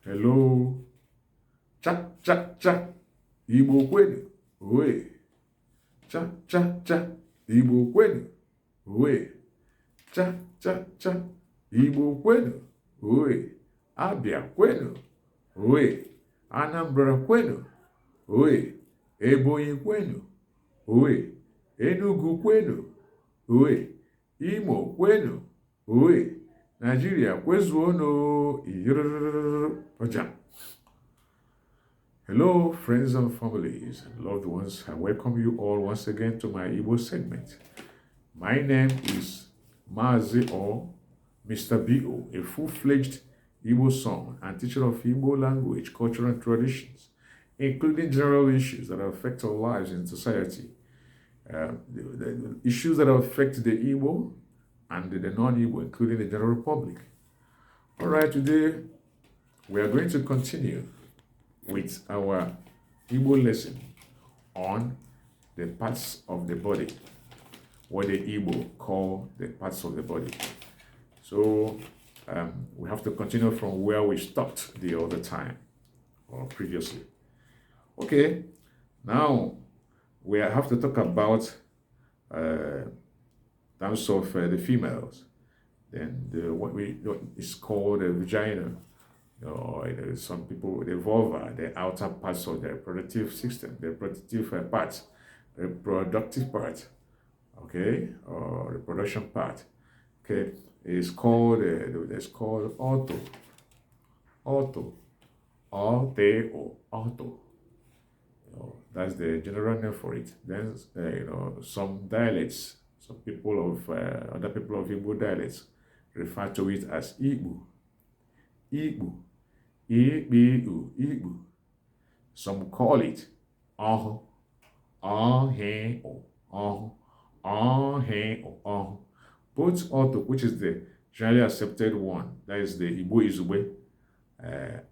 Hello. Cha, cha, cha. Igbo kwenu. Oe. Cha, cha, cha. Igbo kwenu. Oe. Cha, cha, cha. Igbo kwenu. Oe. Abia kwenu. Oe. Anambra kwenu. Oe. Ebonyi kwenu. Oe. Enugu kwenu. Oe. Imo kwenu. Oe. Nigeria kwezuono. Ojam. Hello, friends and families and loved ones. I welcome you all once again to my Igbo segment. My name is Mazi or Mr. B.O., a full-fledged Igbo son and teacher of Igbo language, culture, and traditions, including general issues that affect our lives in society, the issues that affect the Igbo and the non-Igbo, including the general public. All right, today we are going to continue with our Igbo lesson on the parts of the body, what the Igbo call the parts of the body. So we have to continue from where we stopped the other time or previously. Okay, now we have to talk about terms of the females. Then what is called a vagina. Some people, the vulva, the outer parts of the reproductive system, the reproductive part, reproductive part, okay, or reproduction part, okay, it's called ortho, ortho, ortho. That's the general name for it. Then some dialects, some people of other people of Igbo dialects refer to it as Igbo. Igbo. Igbo. Some call it Both ortho, which is the generally accepted one, that is the Igbo Izube,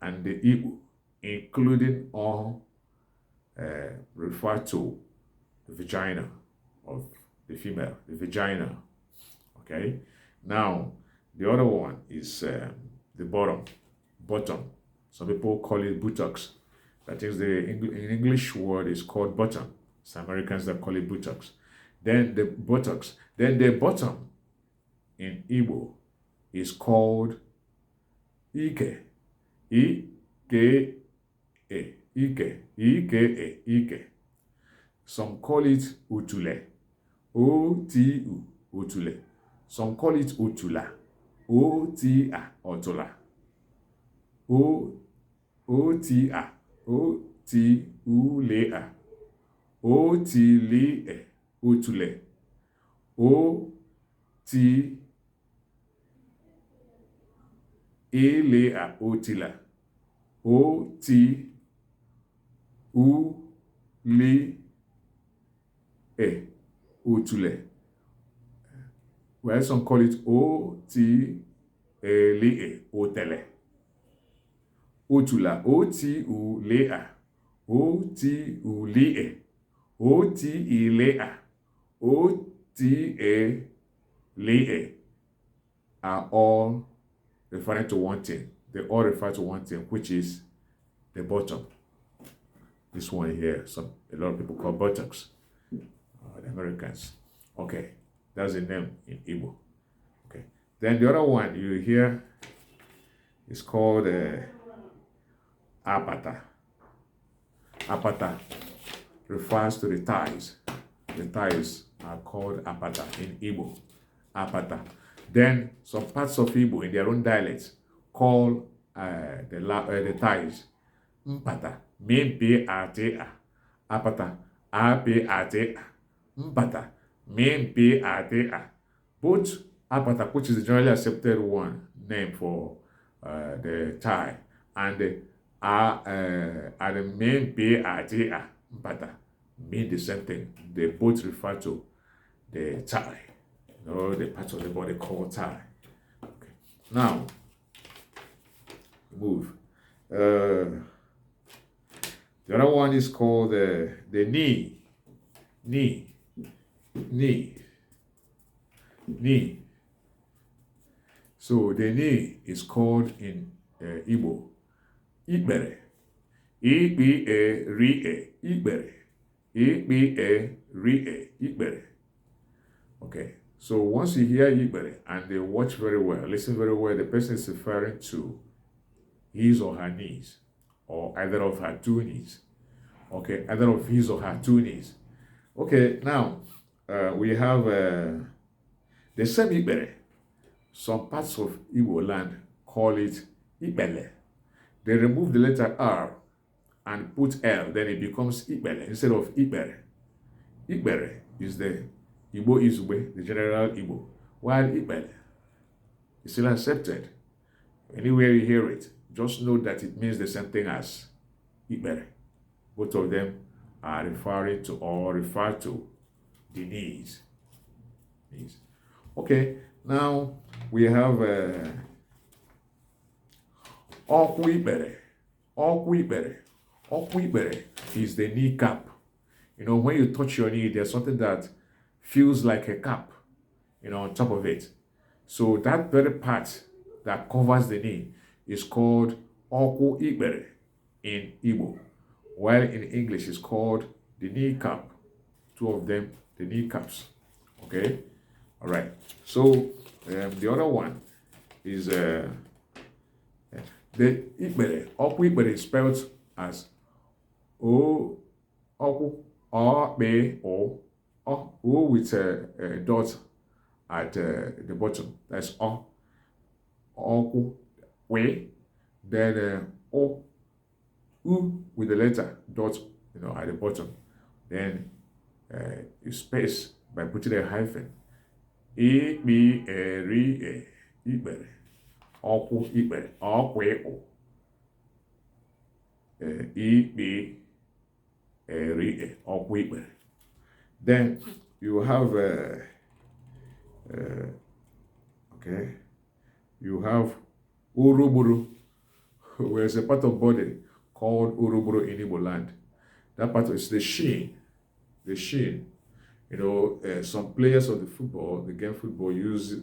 and the Igbo, including refer to the vagina of the female, the vagina. Okay. Now, the other one is the bottom. Some people call it buttocks. That is in English word is called bottom. Some Americans that call it buttocks. Then the buttocks. Then the bottom in Igbo is called Ike. Ike. Some call it Utule. O-T-U. Utule. Some call it Utula. O-T-A. Otula. O-T-A. O-T-U-Le-A. O-T-Le-E. Utule. O-T-E-Le-A. Otila. O-T-U-Le-E. Utule. Well, some call it O-T-E-Le-E. Otele. Otula. O-T-U-Le-A. O-T-U-Le-E. O-T-E-Le-A. O-T-E-Le-E are all referring to one thing. They all refer to one thing, which is the bottom. This one here, a lot of people call buttocks. The Americans. Okay, that's the name in Igbo. Okay, then the other one you hear is called apata. Apata refers to the thighs. The thighs are called apata in Igbo. Apata. Then some parts of Igbo in their own dialects call the thighs mpata. Mpe-ate-a. Apata. Ape-ate-a. Mpata. Mpe-ate-a. Both apata, which is the generally accepted one name for the thigh, and the Mpe-ate-a. Mpata mean the same thing. They both refer to the thigh. The part of the body called thigh. Okay. Now, move. The other one is called the knee. Knee. So the knee is called in Igbo ikpere. Ikpere, ikpere. Ikpere. Okay, so once you hear ikpere and they watch very well, listen very well, the person is referring to his or her knees, or either of her two knees. Okay, either of his or her two knees. Okay, now we have the same ikpere. Some parts of Igbo land call it Ibele. They remove the letter R and put L, then it becomes Ibele instead of Ibere. Ibere is the Igbo Izube, the general Igbo, while Ibele is still accepted. Anywhere you hear it, just know that it means the same thing as Ibere. Both of them are referring to or refer to the knees. Okay, now we have Okwu Ibere. Okwu Ibere. Okwu Ibere is the knee cap. You know, when you touch your knee, there's something that feels like a cap, you know, on top of it. So that very part that covers the knee is called Okwu Ibere in Igbo, while in English it's called the knee cap. Two of them, the knee caps. Okay, all right. So the other one is the Ibere. Okwu Ibere is spelled as O Okwu O B O with a dot at the bottom. That's O Okwu We. Then O U with the letter dot, you know, at the bottom. Then you space by putting a hyphen. Ibere. Okwu Ibere. Okwe O. Ibere. Okwu Ibere. Then you have okay, you have Uruburu, where is a part of body called Uruburu in Igbo land. That part is the shin. The shin. You know, some players of the football, the game football, use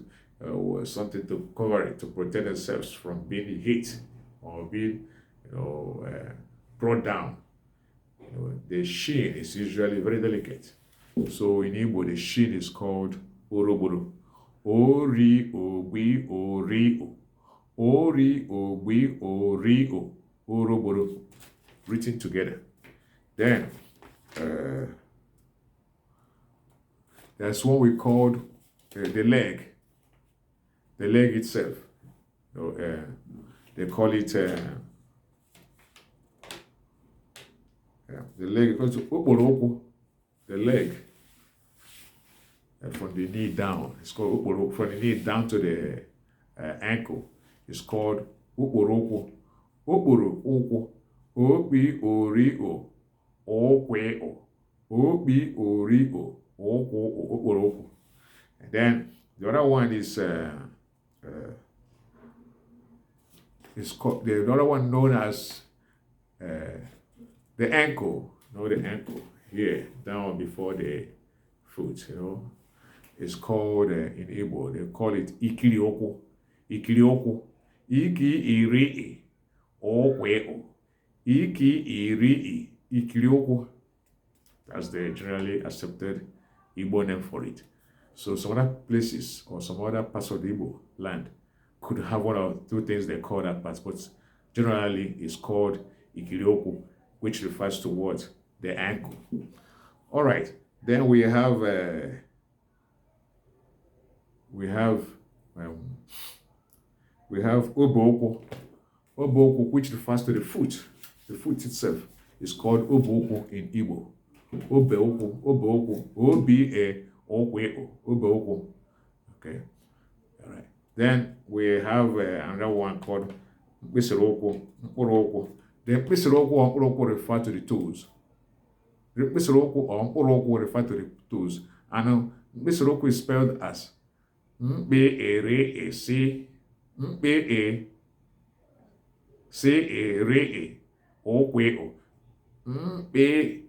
something to cover it, to protect themselves from being hit or being, you know, brought down. You know, the shin is usually very delicate. So in Igbo, the shin is called Uruburu. Ori, Ogbi, Ori-o. Ori, Ogbi, Ori-o. Uruburu. Written together. Then, there's what we called the leg. The leg itself. So, they call it the leg. Because the leg from the knee down. It's called Ukporoko. From the knee down to the ankle. It's called Ukporoko. Ukporoko. Obi Ori-o. Okwe-o. Obi Ori-o. Okwo. And then the other one is called, the other one known as the ankle. You know, the ankle here down before the foot. You know, it's called in Igbo. They call it Ikirioko. Ikirioko. Iki-iri-i. Okwe-o. Iki-iri-i. Ikirioko. That's the generally accepted Igbo name for it. So some other places or some other parts of the Igbo land could have one or two things they call that part, but generally it's called Ikirioku, which refers to what? The ankle. All right. Then we have Oboko. Oboko, which refers to the foot. The foot itself is called Oboko in Igbo. Obeoko, Obeoko, O-B-A-O-W-O, Obeoko. Okay, all right. Then we have another one called Mpisiroko, Mporoko. The Mpisiroko or Mporoko refer to the toes. The Mpisiroko or Mporoko refer to the toes. And Mpisiroko is spelled as M-B-A-R-A-C, M-B-A-C-A-R-A, O-W-O, M-B-A-C-A-R-A,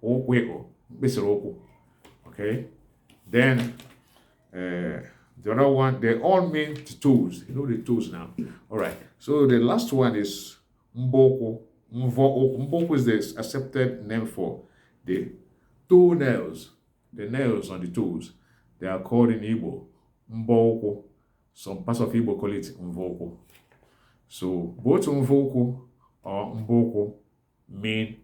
O-W-O, Mpisiroko. Okay, then The other one, they all mean the toes. You know the toes now. All right. So the last one is mboko. Mboko is the accepted name for the toenails, the nails on the toes. They are called in Igbo mboko. Some parts of Igbo call it mvoko. So both mvoko or mboko mean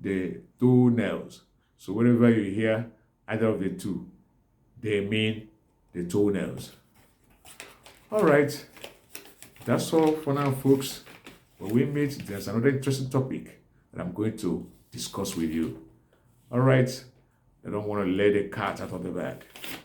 the toenails. So whenever you hear either of the two, they mean the toenails. All right, that's all for now, folks. When we meet, there's another interesting topic that I'm going to discuss with you. All right, I don't want to let the cat out of the bag.